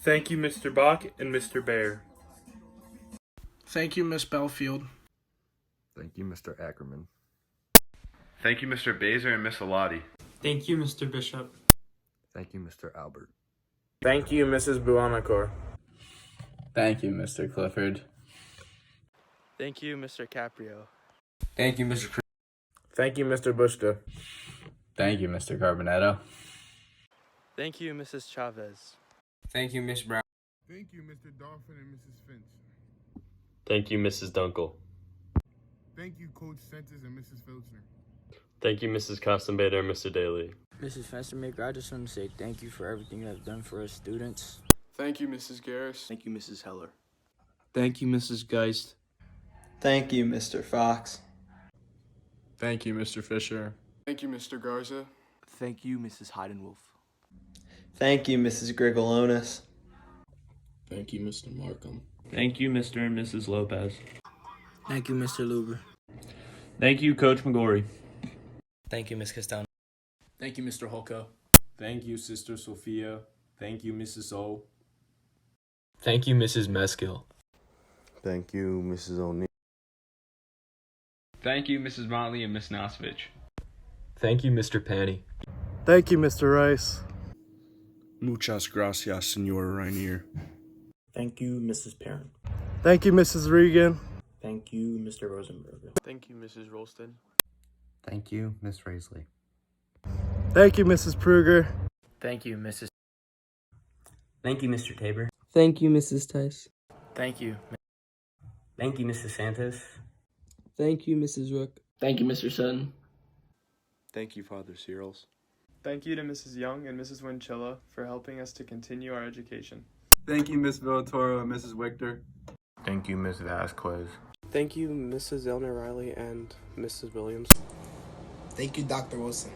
Thank you, Mr. Bach and Mr. Bear. Thank you, Miss Belfield. Thank you, Mr. Ackerman. Thank you, Mr. Baser and Miss Alati. Thank you, Mr. Bishop. Thank you, Mr. Albert. Thank you, Mrs. Buonacor. Thank you, Mr. Clifford. Thank you, Mr. Caprio. Thank you, Mr. Thank you, Mr. Bushka. Thank you, Mr. Carbonetto. Thank you, Mrs. Chavez. Thank you, Miss Brown. Thank you, Mr. Dolphin and Mrs. Finch. Thank you, Mrs. Dunkel. Thank you, Coach Sentis and Mrs. Filchner. Thank you, Mrs. Costenbader and Mr. Daly. Mrs. Fenstermaker, I just want to say thank you for everything you have done for us students. Thank you, Mrs. Garris. Thank you, Mrs. Heller. Thank you, Mrs. Geist. Thank you, Mr. Fox. Thank you, Mr. Fisher. Thank you, Mr. Garza. Thank you, Mrs. Heidenwolf. Thank you, Mrs. Grigalonis. Thank you, Mr. Markham. Thank you, Mr. and Mrs. Lopez. Thank you, Mr. Luber. Thank you, Coach McGorry. Thank you, Ms. Castano. Thank you, Mr. Holko. Thank you, Sister Sophia. Thank you, Mrs. O. Thank you, Mrs. Meskill. Thank you, Mrs. O'Neill. Thank you, Mrs. Motley and Miss Nosovich. Thank you, Mr. Panny. Thank you, Mr. Rice. Muchas gracias, Senora Rainier. Thank you, Mrs. Parent. Thank you, Mrs. Regan. Thank you, Mr. Rosenberger. Thank you, Mrs. Rolston. Thank you, Miss Raisley. Thank you, Mrs. Pruger. Thank you, Mrs. Thank you, Mr. Tabor. Thank you, Mrs. Tice. Thank you. Thank you, Mrs. Santos. Thank you, Mrs. Rook. Thank you, Mr. Sutton. Thank you, Father Cyrils. Thank you to Mrs. Young and Mrs. Winchilla for helping us to continue our education. Thank you, Miss Villatoro and Mrs. Wichter. Thank you, Miss Vasquez. Thank you, Mrs. Elner Riley and Mrs. Williams. Thank you, Dr. Wilson.